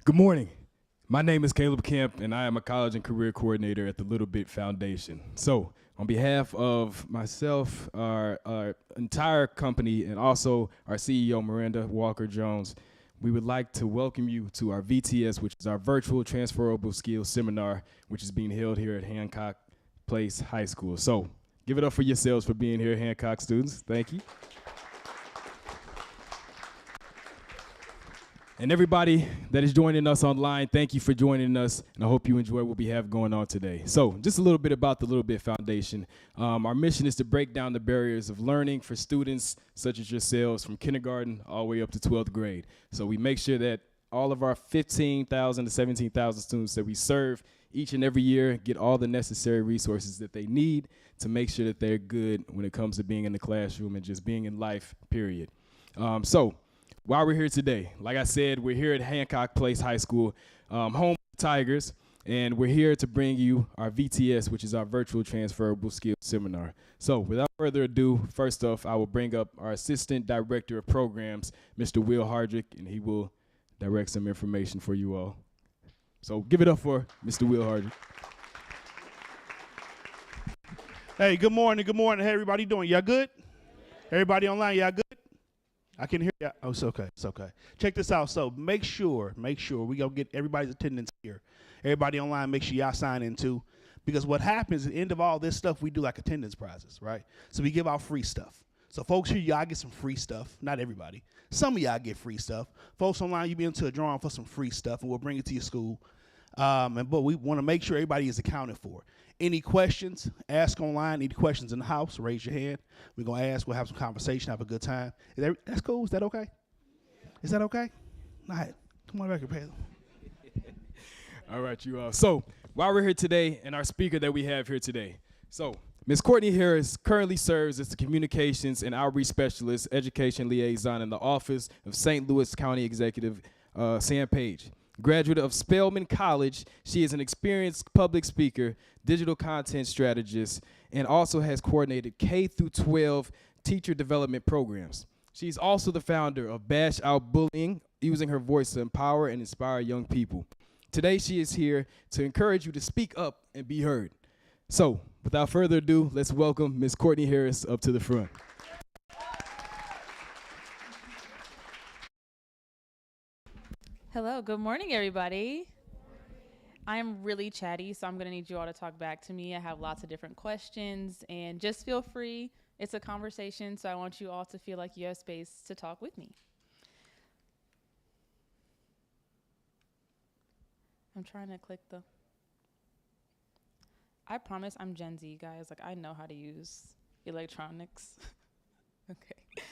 Good morning. My name is Caleb Kemp, and I am a college and career coordinator at the Little Bit Foundation. So, on behalf of myself, our entire company, and also our CEO, Miranda Walker-Jones, we would like to welcome you to our VTS, which is our Virtual Transferable Skills Seminar, which is being held here at Hancock Place High School. So, give it up for yourselves for being here, Hancock students. Thank you. And everybody that is joining us online, thank you for joining us, and I hope you enjoy what we have going on today. So, just a little bit about the Little Bit Foundation. Our mission is to break down the barriers of learning for students such as yourselves from kindergarten all the way up to 12th grade. So we make sure that all of our 15,000 to 17,000 students that we serve each and every year get all the necessary resources that they need to make sure that they're good when it comes to being in the classroom and just being in life, period. Why we're here today, like I said, we're here at Hancock Place High School, home of the Tigers, and we're here to bring you our VTS, which is our Virtual Transferable Skills Seminar. So without further ado, first off, I will bring up our Assistant Director of Programs, Mr. Will Hardrick, and he will direct some information for you all. So give it up for Mr. Will Hardrick. Hey, good morning. Good morning. Hey, everybody doing? Y'all good? Everybody online, y'all good? I can hear you. Oh, it's okay. It's okay. Check this out. So make sure we gonna get everybody's attendance here. Everybody online, make sure y'all sign in too. Because what happens at the end of all this stuff, we do like attendance prizes, right? So we give out free stuff. So folks here, y'all get some free stuff. Not everybody. Some of y'all get free stuff. Folks online, you be into a drawing for some free stuff, and we'll bring it to your school. But we want to make sure everybody is accounted for. Any questions, ask online. Any questions in the house, raise your hand. We're going to ask. We'll have some conversation, have a good time. That's cool. Is that okay? Is that okay? All right. Come on back here, Pedro. All right, you all. So while we're here today, and our speaker that we have here today. So Ms. Courtney Harris currently serves as the Communications and Outreach Specialist, Education Liaison in the Office of St. Louis County Executive Sam Page. Graduate of Spelman College, she is an experienced public speaker, digital content strategist, and also has coordinated K-12 teacher development programs. She's also the founder of Bash Out Bullying, using her voice to empower and inspire young people. Today, she is here to encourage you to speak up and be heard. So, without further ado, let's welcome Ms. Courtney Harris up to the front. Hello, good morning, everybody. I'm really chatty, so I'm going to need you all to talk back to me. I have lots of different questions, and just feel free. It's a conversation, so I want you all to feel like you have space to talk with me. I'm trying to click the... I promise I'm Gen Z, guys. Like, I know how to use electronics. Okay.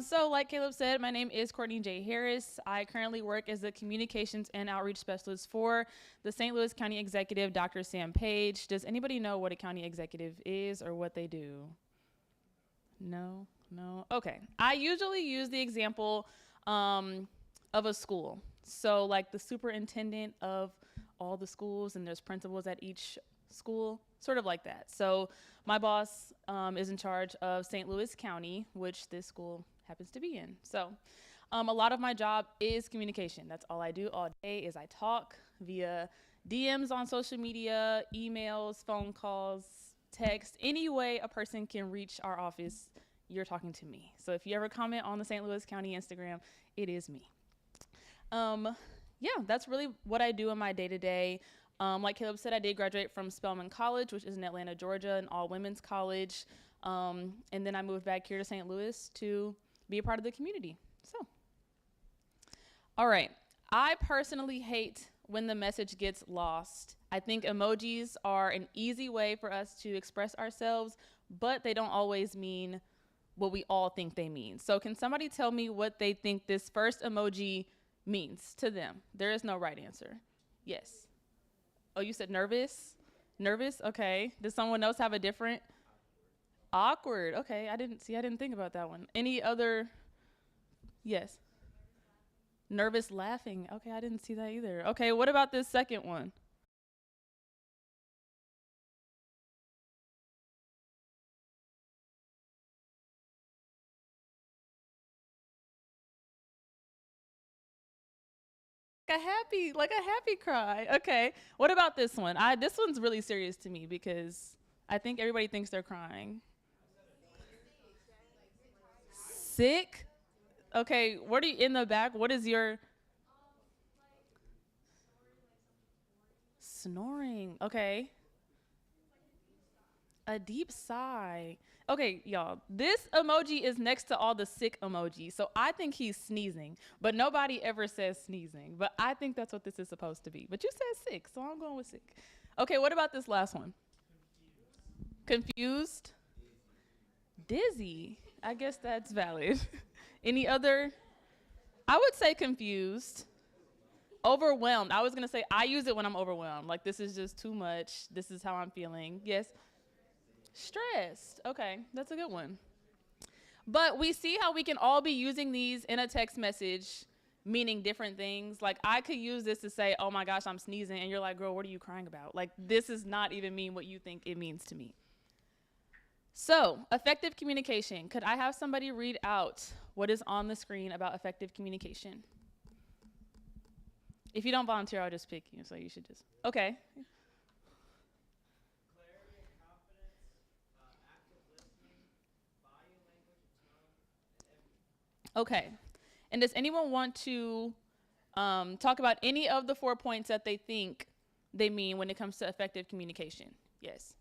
So like Caleb said, my name is Courtney J. Harris. I currently work as the Communications and Outreach Specialist for the St. Louis County Executive, Dr. Sam Page. Does anybody know what a county executive is or what they do? No? Okay. I usually use the example of a school. So like the superintendent of all the schools, and there's principals at each school, sort of like that. So my boss is in charge of St. Louis County, which this school happens to be in. So a lot of my job is communication. That's all I do all day is I talk via DMs on social media, emails, phone calls, text, any way a person can reach our office, you're talking to me. So if you ever comment on the St. Louis County Instagram, it is me. Yeah, that's really what I do in my day-to-day. Like Caleb said, I did graduate from Spelman College, which is in Atlanta, Georgia, an all-women's college. And then I moved back here to St. Louis to be a part of the community. So, all right. I personally hate when the message gets lost. I think emojis are an easy way for us to express ourselves, but they don't always mean what we all think they mean. So can somebody tell me what they think this first emoji means to them? There is no right answer. Yes. Oh, you said nervous? Nervous? Okay. Does someone else have a different? Awkward. Okay. I didn't think about that one. Any other? Yes. Nervous laughing. Okay. I didn't see that either. Okay. What about this second one? like a happy cry. Okay. What about this one? This one's really serious to me because I think everybody thinks they're crying. Sick? Okay, what are you in the back? What is your snoring? Okay. A deep sigh. Okay, y'all. This emoji is next to all the sick emojis. So I think he's sneezing, but nobody ever says sneezing. But I think that's what this is supposed to be. But you said sick, so I'm going with sick. Okay, what about this last one? Confused? Dizzy. I guess that's valid. Any other? I would say confused. Overwhelmed. I was going to say I use it when I'm overwhelmed. Like this is just too much. This is how I'm feeling. Yes. Stressed. Okay, that's a good one. But we see how we can all be using these in a text message meaning different things. Like I could use this to say, "Oh my gosh, I'm sneezing." And you're like, "Girl, what are you crying about?" Like this does not even mean what you think it means to me. So, effective communication. Could I have somebody read out what is on the screen about effective communication? If you don't volunteer, I'll just pick you. So you should just. Okay. Okay. And does anyone want to talk about any of the 4 points that they think they mean when it comes to effective communication? Yes.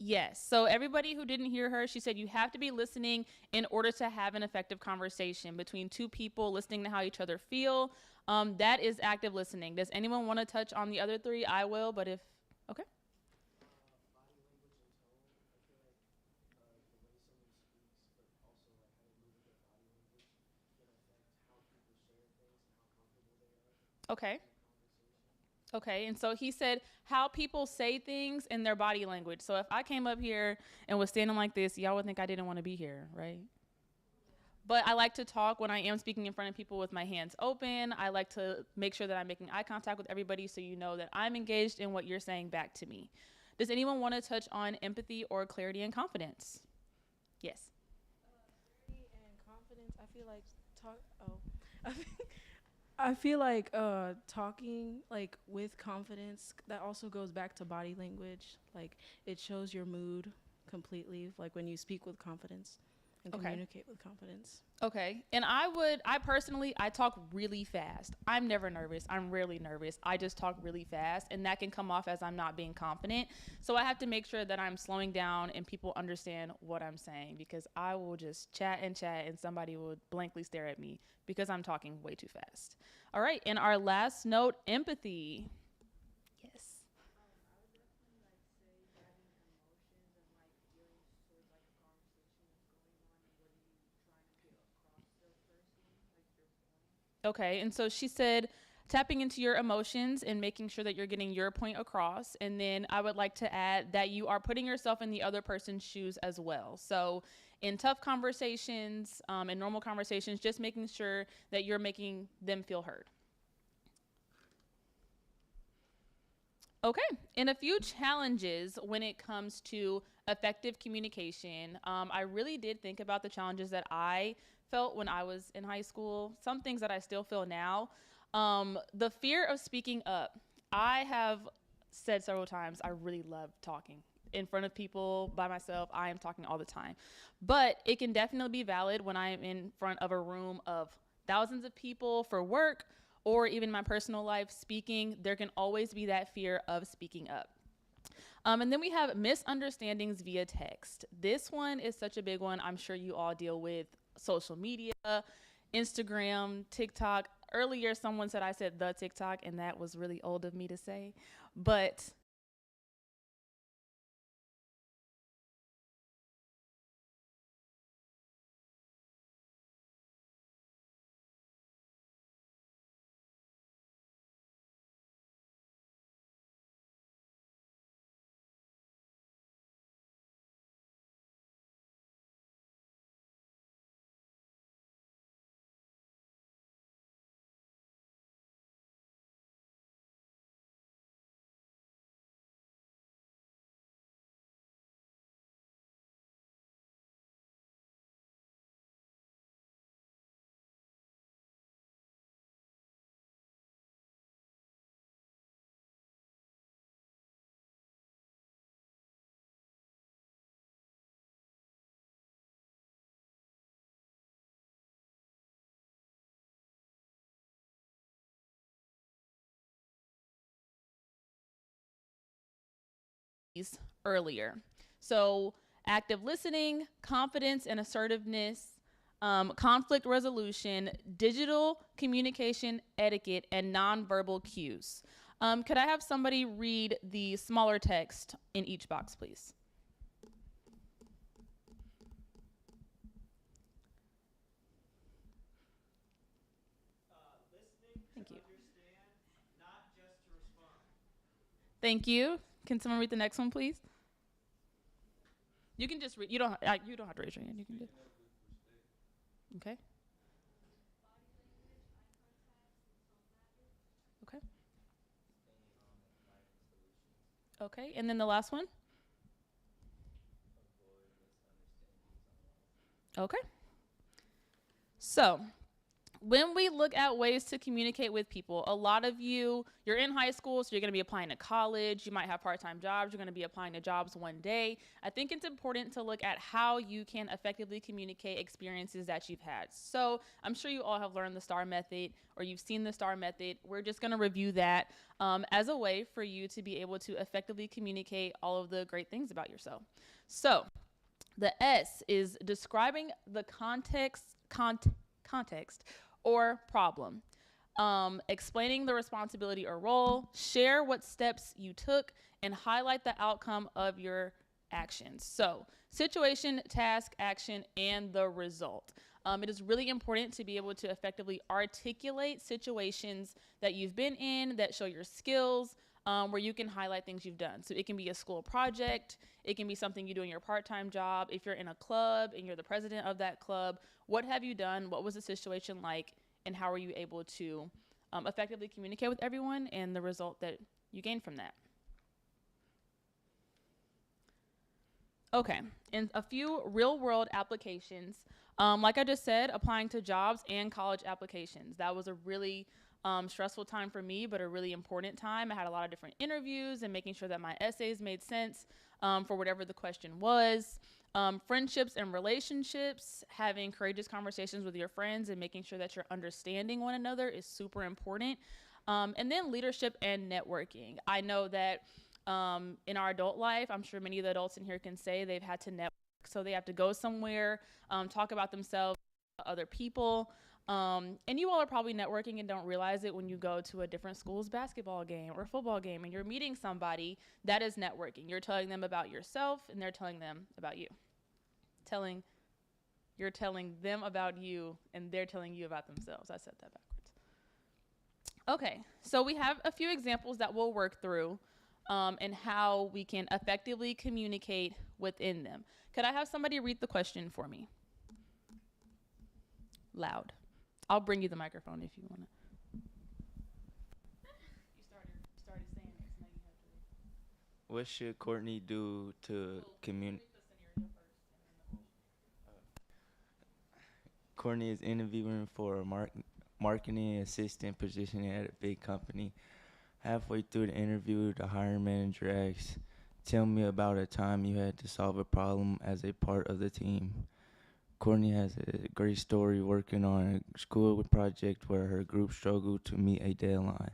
Yes. So everybody who didn't hear her, she said you have to be listening in order to have an effective conversation between two people, listening to how each other feel. That is active listening. Does anyone want to touch on the other three? I will, but if okay. Okay. Okay, and so he said how people say things in their body language. So if I came up here and was standing like this, y'all would think I didn't want to be here, right? But I like to talk when I am speaking in front of people with my hands open. I like to make sure that I'm making eye contact with everybody so you know that I'm engaged in what you're saying back to me. Does anyone want to touch on empathy or clarity and confidence? Yes. Clarity and confidence. I feel like talk. Oh, I feel like talking like with confidence. That also goes back to body language. Like it shows your mood completely. Like when you speak with confidence and Okay. communicate with confidence. Okay. And I personally, I talk really fast. I'm never nervous. I'm rarely nervous. I just talk really fast, and that can come off as I'm not being confident. So I have to make sure that I'm slowing down and people understand what I'm saying because I will just chat and somebody will blankly stare at me because I'm talking way too fast. All right. And our last note, empathy. Yes. Okay, and so she said tapping into your emotions and making sure that you're getting your point across. And then I would like to add that you are putting yourself in the other person's shoes as well. So in tough conversations, in normal conversations, just making sure that you're making them feel heard. Okay, and a few challenges when it comes to effective communication. I really did think about the challenges that I felt when I was in high school, some things that I still feel now. The fear of speaking up. I have said several times I really love talking in front of people by myself. I am talking all the time, but it can definitely be valid when I am in front of a room of thousands of people for work or even my personal life speaking. There can always be that fear of speaking up. And then we have misunderstandings via text. This one is such a big one. I'm sure you all deal with social media, Instagram, TikTok. Earlier, someone said I said the TikTok, and that was really old of me to say. But earlier. So active listening, confidence and assertiveness, conflict resolution, digital communication etiquette, and nonverbal cues. Could I have somebody read the smaller text in each box, please? Thank you. Not just to respond. Thank you. Can someone read the next one, please? You can just read. You don't have to raise your hand. You can do. Okay. Okay. Okay. And then the last one. Okay. So, when we look at ways to communicate with people, a lot of you're in high school, so you're going to be applying to college. You might have part-time jobs. You're going to be applying to jobs one day. I think it's important to look at how you can effectively communicate experiences that you've had. So I'm sure you all have learned the STAR method, or you've seen the STAR method. We're just going to review that as a way for you to be able to effectively communicate all of the great things about yourself. So the S is describing the context or problem, explaining the responsibility or role, share what steps you took, and highlight the outcome of your actions. So situation, task, action, and the result. It is really important to be able to effectively articulate situations that you've been in that show your skills, where you can highlight things you've done. So it can be a school project, it can be something you do in your part-time job. If you're in a club and you're the president of that club, what have you done? What was the situation like? And how are you able to effectively communicate with everyone and the result that you gain from that? Okay, in a few real-world applications, like I just said, applying to jobs and college applications. That was a really stressful time for me, but a really important time. I had a lot of different interviews and making sure that my essays made sense for whatever the question was. Friendships and relationships, having courageous conversations with your friends and making sure that you're understanding one another is super important. And then leadership and networking. I know that in our adult life, I'm sure many of the adults in here can say they've had to network. So they have to go somewhere, talk about themselves, other people. And you all are probably networking and don't realize it when you go to a different school's basketball game or football game and you're meeting somebody. That is networking. You're telling them about yourself and they're telling them about you. You're telling them about you and they're telling you about themselves. I said that backwards. Okay, so we have a few examples that we'll work through and how we can effectively communicate within them. Could I have somebody read the question for me? Loud. I'll bring you the microphone if you want to. You started saying it, so now you have to read. What should Courtney do to communicate? Courtney is interviewing for a marketing assistant position at a big company. Halfway through the interview, the hiring manager asks, "Tell me about a time you had to solve a problem as a part of the team." Courtney has a great story working on a school project where her group struggled to meet a deadline.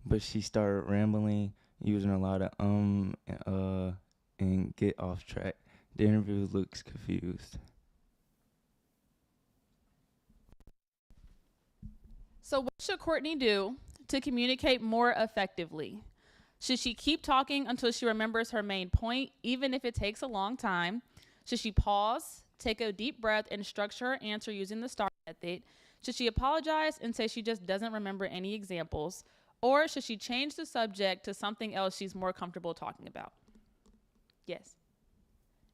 But she started rambling, using a lot of and get off track. The interview looks confused. So what should Courtney do to communicate more effectively? Should she keep talking until she remembers her main point, even if it takes a long time? Should she pause, take a deep breath, and structure her answer using the STAR method? Should she apologize and say she just doesn't remember any examples? Or should she change the subject to something else she's more comfortable talking about? Yes.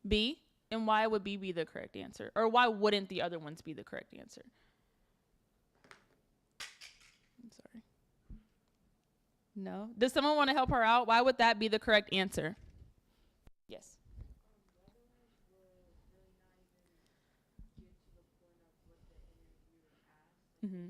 B, and why would B be the correct answer? Or why wouldn't the other ones be the correct answer? I'm sorry. No? Does someone want to help her out? Why would that be the correct answer? Yes. Mm-hmm.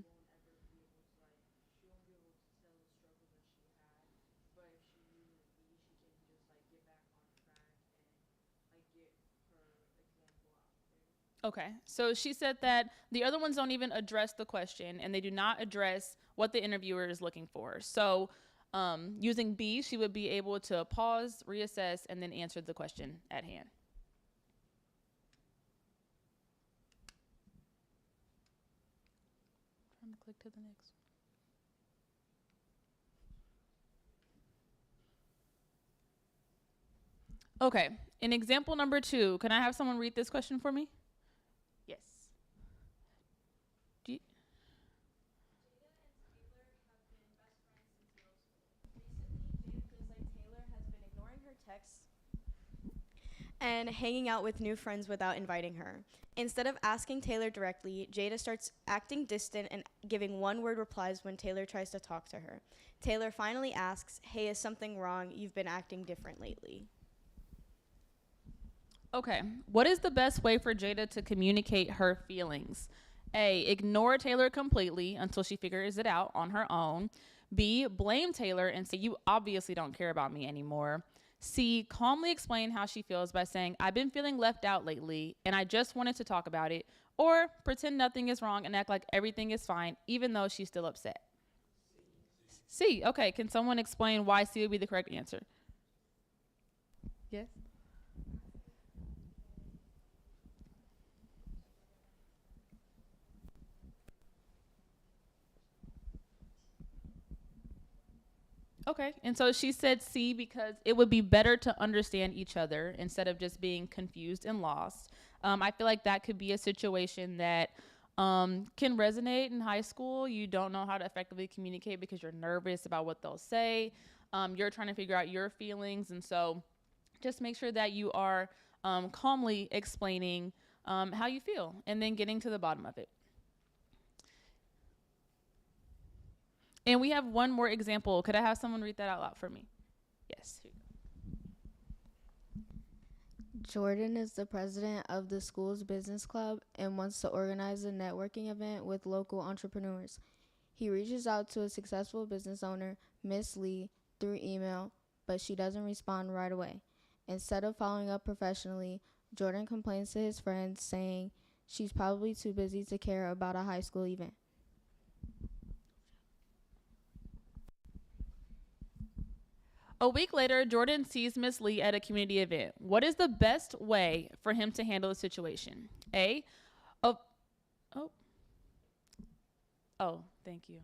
Okay, so she said that the other ones don't even address the question and they do not address what the interviewer is looking for. So Using B, she would be able to pause, reassess, and then answer the question at hand. Trying to click to the next. Okay, in example number 2, can I have someone read this question for me? Yes. Do you, and hanging out with new friends without inviting her. Instead of asking Taylor directly, Jada starts acting distant and giving one-word replies when Taylor tries to talk to her. Taylor finally asks, "Hey, is something wrong? You've been acting different lately." Okay, what is the best way for Jada to communicate her feelings? A, ignore Taylor completely until she figures it out on her own. B, blame Taylor and say, "You obviously don't care about me anymore." C, calmly explain how she feels by saying, "I've been feeling left out lately and I just wanted to talk about it." Or pretend nothing is wrong and act like everything is fine even though she's still upset. C, okay, can someone explain why C would be the correct answer? Yes? Okay, and so she said C because it would be better to understand each other instead of just being confused and lost. I feel like that could be a situation that can resonate in high school. You don't know how to effectively communicate because you're nervous about what they'll say. You're trying to figure out your feelings, and so just make sure that you are calmly explaining how you feel and then getting to the bottom of it. And we have one more example. Could I have someone read that out loud for me? Yes. Jordan is the president of the school's business club and wants to organize a networking event with local entrepreneurs. He reaches out to a successful business owner, Miss Lee, through email, but she doesn't respond right away. Instead of following up professionally, Jordan complains to his friends, saying she's probably too busy to care about a high school event. A week later, Jordan sees Miss Lee at a community event. What is the best way for him to handle the situation? A, thank you.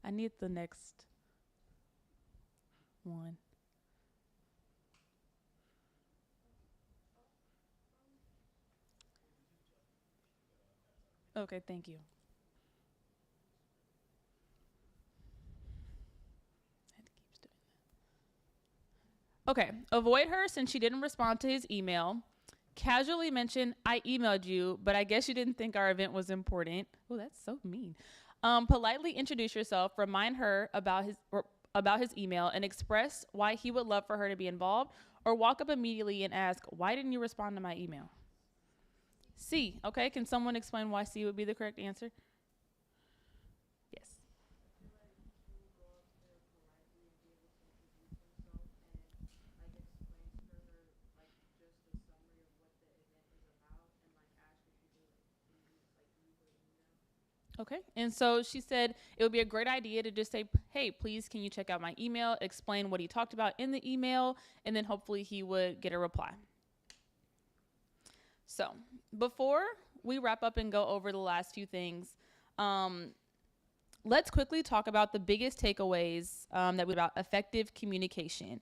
I need the next one. Okay, thank you. Okay, avoid her since she didn't respond to his email. Casually mention, "I emailed you, but I guess you didn't think our event was important." Oh, that's so mean. Politely introduce yourself, remind her about his email, and express why he would love for her to be involved, or walk up immediately and ask, "Why didn't you respond to my email?" C, okay, can someone explain why C would be the correct answer? Yes. Okay, and so she said it would be a great idea to just say, "Hey, please, can you check out my email?" Explain what he talked about in the email, and then hopefully he would get a reply. So before we wrap up and go over the last few things, let's quickly talk about the biggest takeaways about effective communication.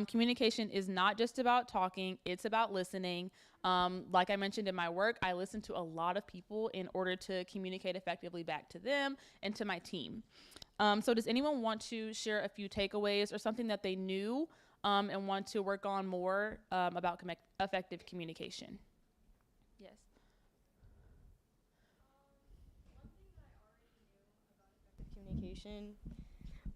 Communication is not just about talking, it's about listening. Like I mentioned in my work, I listen to a lot of people in order to communicate effectively back to them and to my team. So does anyone want to share a few takeaways or something that they knew and want to work on more about effective communication? Yes. Communication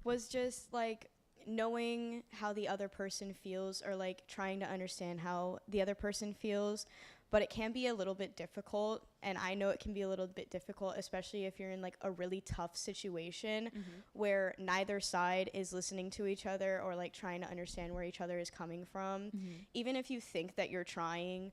was just like knowing how the other person feels, or like trying to understand how the other person feels. But it can be a little bit difficult, and I know it can be a little bit difficult, especially if you're in like a really tough situation where neither side is listening to each other or like trying to understand where each other is coming from. Even if you think that you're trying,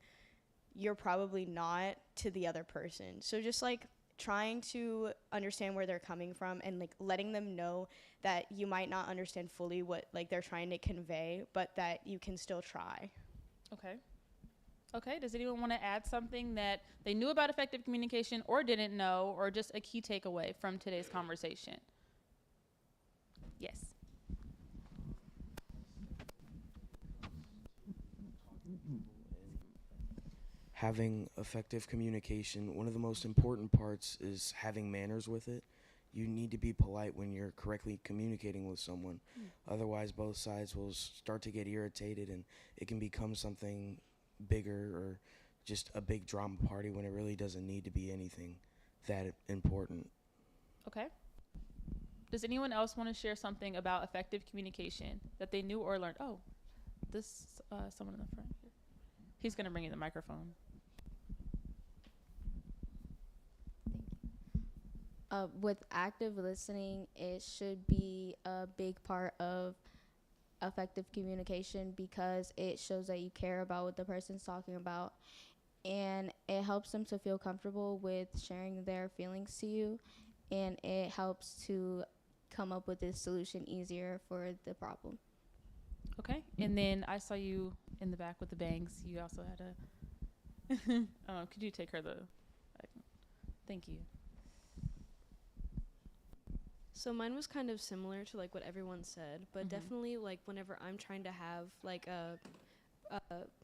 you're probably not to the other person. So just like trying to understand where they're coming from and like letting them know that you might not understand fully what like they're trying to convey, but that you can still try. Okay. Okay, does anyone want to add something that they knew about effective communication or didn't know, or just a key takeaway from today's conversation? Yes. Having effective communication, one of the most important parts is having manners with it. You need to be polite when you're correctly communicating with someone. Otherwise, both sides will start to get irritated and it can become something bigger or just a big drama party when it really doesn't need to be anything that important. Okay. Does anyone else want to share something about effective communication that they knew or learned? Oh, this someone in the front here. He's going to bring you the microphone. With active listening, it should be a big part of effective communication because it shows that you care about what the person's talking about, and it helps them to feel comfortable with sharing their feelings to you, and it helps to come up with a solution easier for the problem. Okay. And then I saw you in the back with the bangs. You also had a could you take her thank you. So mine was kind of similar to like what everyone said, but definitely like whenever I'm trying to have like a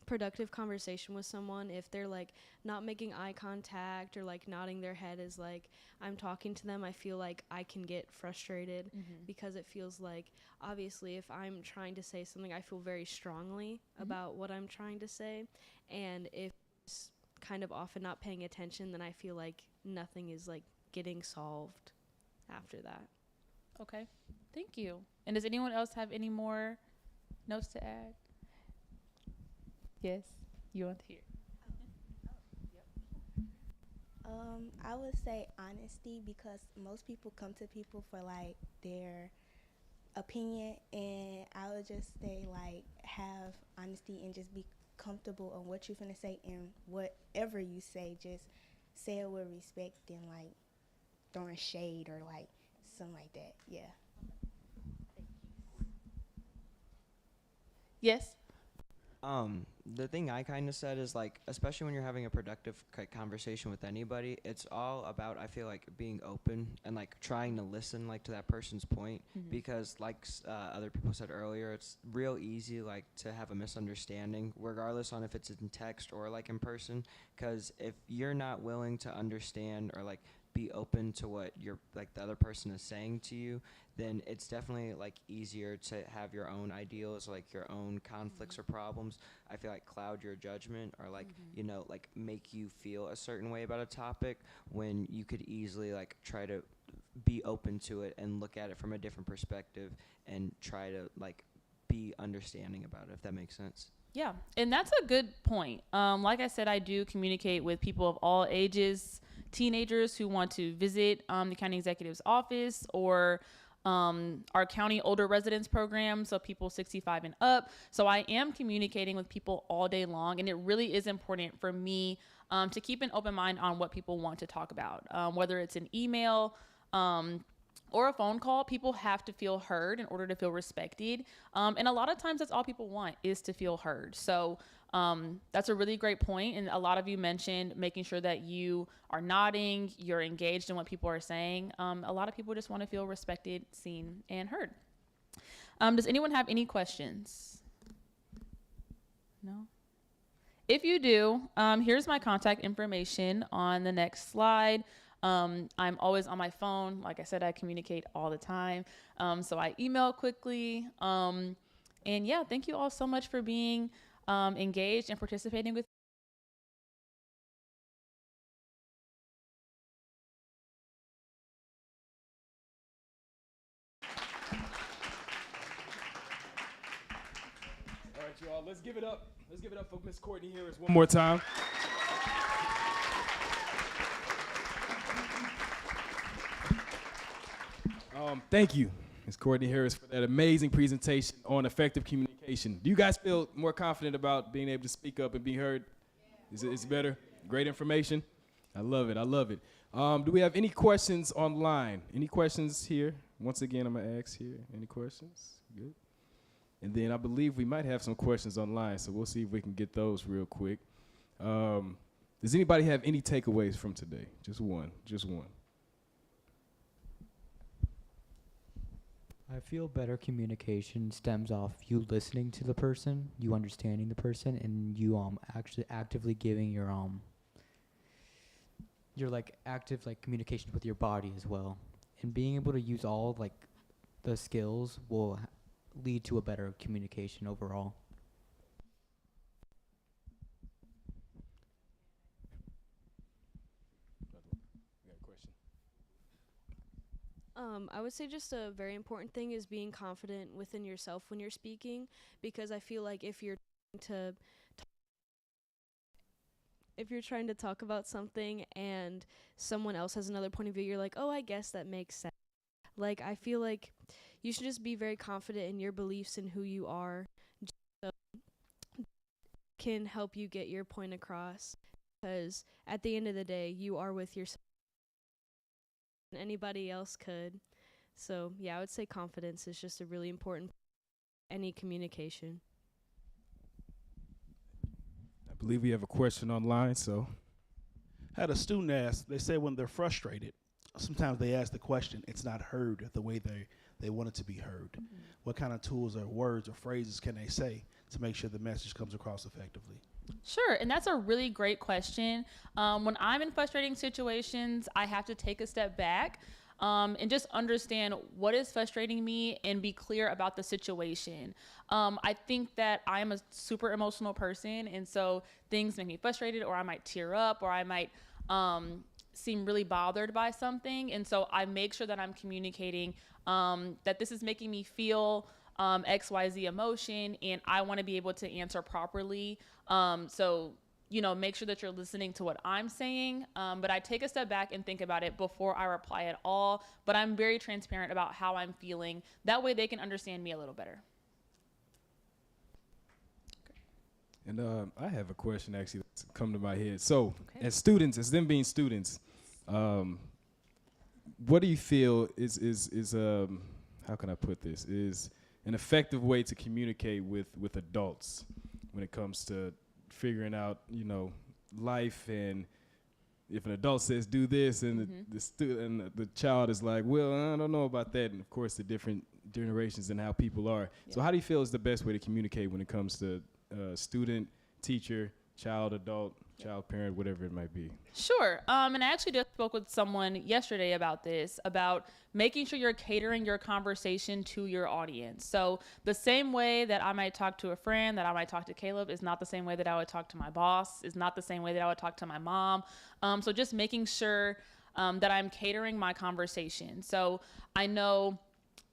productive conversation with someone, if they're like not making eye contact or like nodding their head as like I'm talking to them, I feel like I can get frustrated because it feels like obviously if I'm trying to say something, I feel very strongly about what I'm trying to say, and if it's kind of often not paying attention, then I feel like nothing is like getting solved after that. Okay. Thank you. And does anyone else have any more notes to add? Yes, you want to hear. I would say honesty, because most people come to people for like their opinion, and I would just say like have honesty and just be comfortable on what you're finna say, and whatever you say, just say it with respect and like throwing shade or like something like that. Yeah. Yes. The thing I kind of said is like, especially when you're having a productive conversation with anybody, it's all about, I feel like, being open and like trying to listen like to that person's point, because like other people said earlier, it's real easy like to have a misunderstanding regardless on if it's in text or like in person, because if you're not willing to understand or like be open to what you're like the other person is saying to you, then it's definitely like easier to have your own ideals, like your own conflicts or problems, I feel like cloud your judgment or like you know, like make you feel a certain way about a topic, when you could easily like try to be open to it and look at it from a different perspective and try to like be understanding about it, if that makes sense. Yeah, and that's a good point. Like I said, I do communicate with people of all ages, teenagers who want to visit the county executive's office, or our county older residents program, so people 65 and up. So I am communicating with people all day long, and it really is important for me to keep an open mind on what people want to talk about, whether it's an email or a phone call. People have to feel heard in order to feel respected, and a lot of times that's all people want, is to feel heard. So that's a really great point. And a lot of you mentioned making sure that you are nodding, you're engaged in what people are saying. A lot of people just want to feel respected, seen, and heard. Does anyone have any questions? No? If you do, here's my contact information on the next slide. I'm always on my phone. Like I said, I communicate all the time. So I email quickly. And yeah, thank you all so much for being engaged and participating with All right, you all, let's give it up. Let's give it up for Miss Courtney Harris one more time. Thank you, Ms. Courtney Harris, for that amazing presentation on effective communication. Do you guys feel more confident about being able to speak up and be heard? Is it better? Great information. I love it. I love it. Do we have any questions online? Any questions here? Once again, I'm going to ask here. Any questions? Good. And then I believe we might have some questions online, so we'll see if we can get those real quick. Does anybody have any takeaways from today? Just one. Just one. I feel better communication stems off you listening to the person, you understanding the person, and you actually actively giving your like active like communication with your body as well, and being able to use all like the skills will lead to a better communication overall. I would say just a very important thing is being confident within yourself when you're speaking, because I feel like if you're trying to talk about something and someone else has another point of view, you're like, oh, I guess that makes sense. Like, I feel like you should just be very confident in your beliefs and who you are, so can help you get your point across, because at the end of the day, you are with yourself. Anybody else could. So yeah, I would say confidence is just a really important any communication. I believe we have a question online, so. Had a student ask, they say when they're frustrated, sometimes they ask the question, it's not heard the way they want it to be heard. Mm-hmm. What kind of tools or words or phrases can they say to make sure the message comes across effectively? Sure, and that's a really great question. When I'm in frustrating situations, I have to take a step back and just understand what is frustrating me and be clear about the situation. I think that I'm a super emotional person, and so things make me frustrated, or I might tear up, or I might seem really bothered by something. And so I make sure that I'm communicating that this is making me feel XYZ emotion, and I want to be able to answer properly. So, make sure that you're listening to what I'm saying. But I take a step back and think about it before I reply at all. But I'm very transparent about how I'm feeling. That way they can understand me a little better. And I have a question actually that's come to my head. So, as them being students, what do you feel is how can I put this, is an effective way to communicate with adults when it comes to figuring out, life, and if an adult says do this and the child is like, well, I don't know about that, and of course the different generations and how people are. Yeah. So how do you feel is the best way to communicate when it comes to student, teacher, child, adult, child, parent, whatever it might be? Sure. And I actually just spoke with someone yesterday about this, about making sure you're catering your conversation to your audience. So the same way that I might talk to a friend, that I might talk to Caleb, is not the same way that I would talk to my boss, is not the same way that I would talk to my mom. So just making sure that I'm catering my conversation. So I know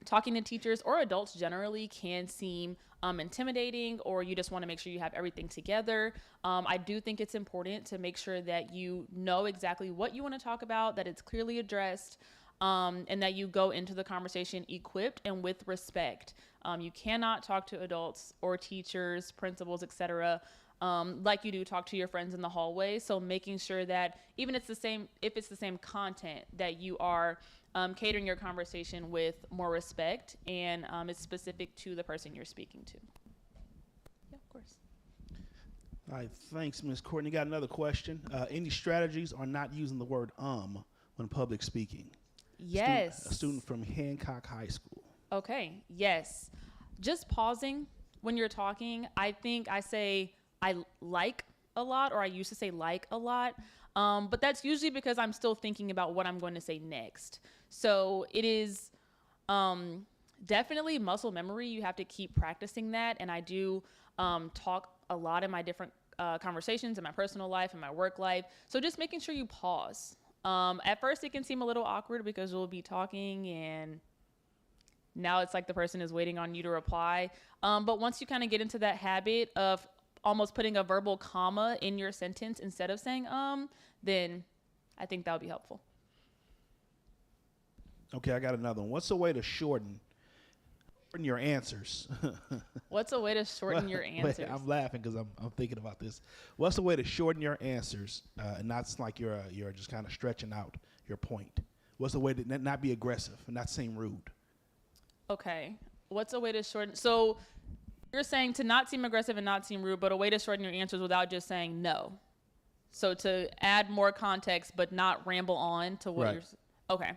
talking to teachers or adults generally can seem intimidating, or you just want to make sure you have everything together. I do think it's important to make sure that you know exactly what you want to talk about, that it's clearly addressed, and that you go into the conversation equipped and with respect. You cannot talk to adults or teachers, principals, etc., like you do talk to your friends in the hallway. So making sure that even if it's the same content, that you are catering your conversation with more respect, and it's specific to the person you're speaking to. Yeah, of course. All right, thanks, Ms. Courtney. Got another question. Any strategies on not using the word when public speaking? Yes. A student from Hancock High School. Okay, yes. Just pausing when you're talking. I think I say I like a lot, or I used to say like a lot. But that's usually because I'm still thinking about what I'm going to say next. So it is definitely muscle memory. You have to keep practicing that. And I do talk a lot in my different conversations in my personal life and my work life. So just making sure you pause. At first it can seem a little awkward because you'll be talking and now it's like the person is waiting on you to reply. But once you kind of get into that habit of almost putting a verbal comma in your sentence instead of saying then I think that would be helpful. Okay, I got another one. What's a way to shorten shorten your answers. What's a way to shorten your Wait, answers? I'm laughing because I'm thinking about this. What's a way to shorten your answers and not like you're just kind of stretching out your point? What's a way to not be aggressive and not seem rude? Okay. What's a way to shorten? So you're saying to not seem aggressive and not seem rude, but a way to shorten your answers without just saying no. So to add more context, but not ramble on to what Right. you're. Okay.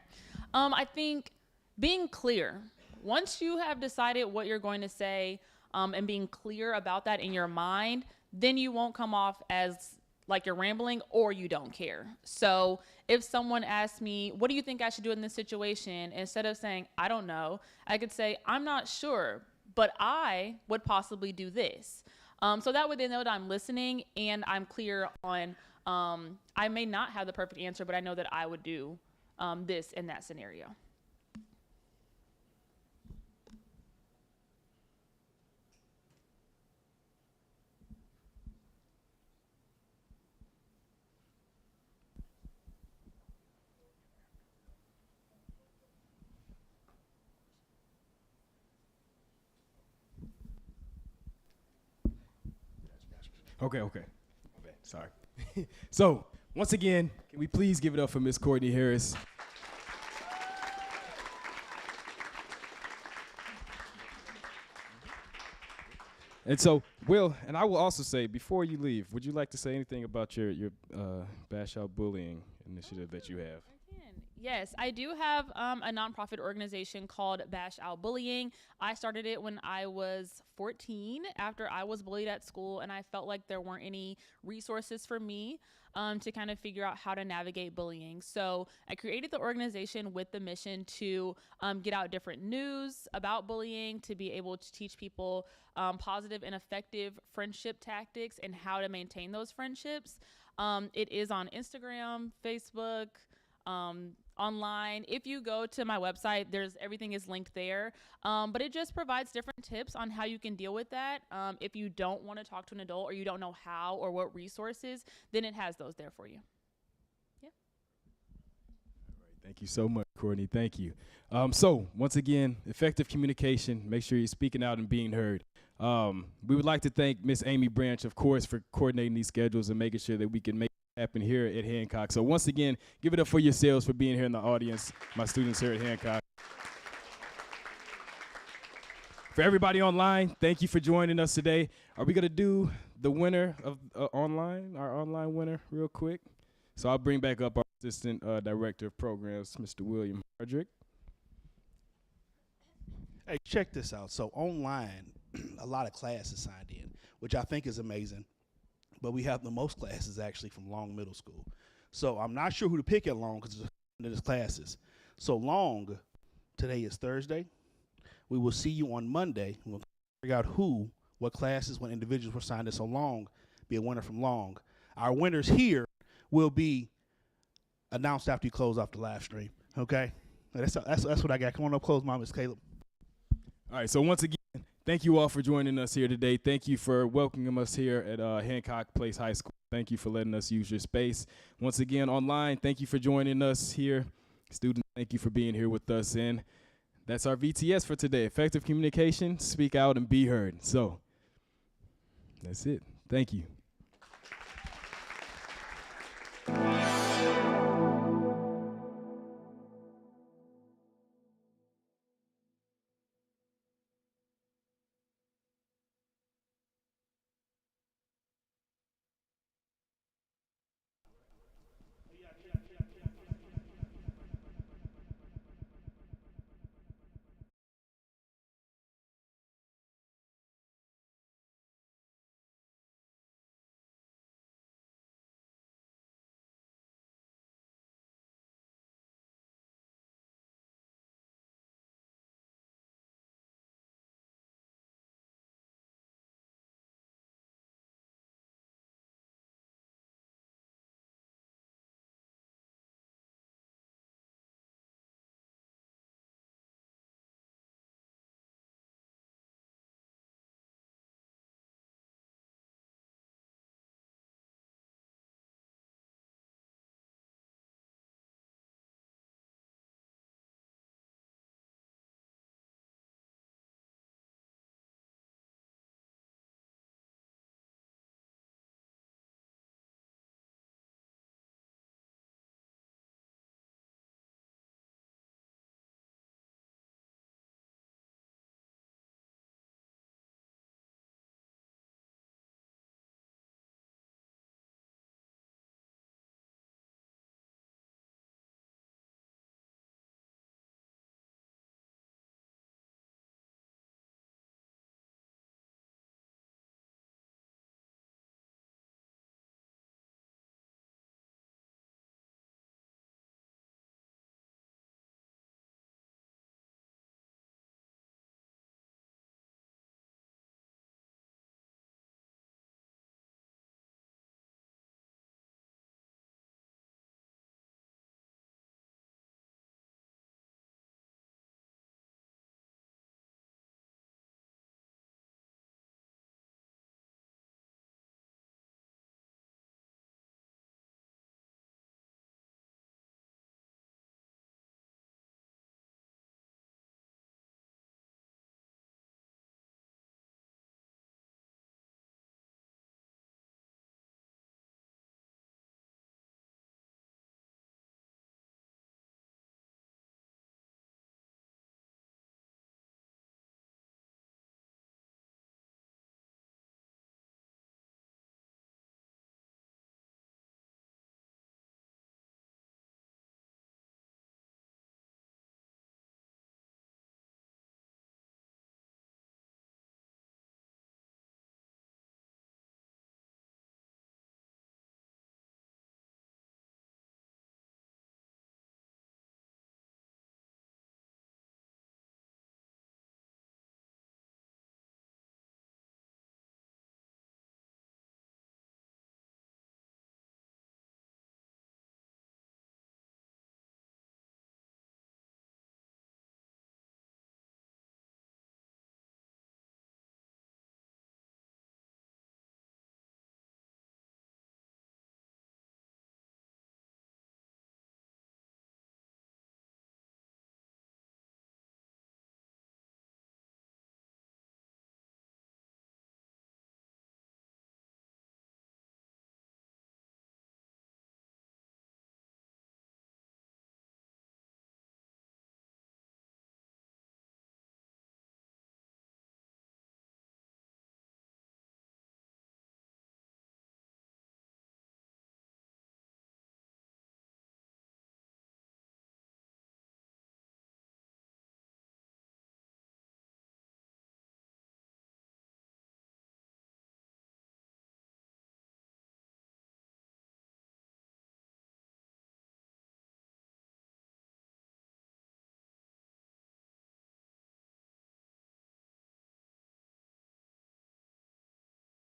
I think being clear. Once you have decided what you're going to say, and being clear about that in your mind, then you won't come off as like you're rambling or you don't care. So if someone asks me, what do you think I should do in this situation? Instead of saying, I don't know, I could say, I'm not sure, but I would possibly do this. So that way they know that I'm listening and I'm clear on, I may not have the perfect answer, but I know that I would do this in that scenario. Okay. My bad. Sorry. So, once again, can we please give it up for Miss Courtney Harris? And so, Will, and I will also say, before you leave, would you like to say anything about your Bash Out Bullying initiative that you have? Yes, I do have a nonprofit organization called Bash Out Bullying. I started it when I was 14 after I was bullied at school, and I felt like there weren't any resources for me to kind of figure out how to navigate bullying. So I created the organization with the mission to get out different news about bullying, to be able to teach people positive and effective friendship tactics and how to maintain those friendships. It is on Instagram, Facebook, online. If you go to my website, everything is linked there. But it just provides different tips on how you can deal with that. If you don't want to talk to an adult or you don't know how or what resources, then it has those there for you. Yeah. All right, thank you so much, Courtney. Thank you. So once again, effective communication. Make sure you're speaking out and being heard. We would like to thank Miss Amy Branch, of course, for coordinating these schedules and making sure that we can make happen here at Hancock. So once again, give it up for yourselves for being here in the audience, my students here at Hancock. For everybody online, thank you for joining us today. Are we gonna do the winner of our online winner real quick? So I'll bring back up our Assistant Director of Programs, Mr. William Hardrick. Hey, check this out. So online, a lot of classes signed in, which I think is amazing. But we have the most classes actually from Long Middle School. So I'm not sure who to pick at Long because there's classes. So Long, today is Thursday. We will see you on Monday. We'll figure out what classes, what individuals were signed in. So Long, be a winner from Long. Our winners here will be announced after you close off the live stream. Okay? That's what I got. Come on up, close, Miss Caleb. All right, so once again, thank you all for joining us here today. Thank you for welcoming us here at Hancock Place High School. Thank you for letting us use your space. Once again, online, thank you for joining us here. Students, thank you for being here with us. And that's our VTS for today. Effective communication, speak out, and be heard. So that's it. Thank you.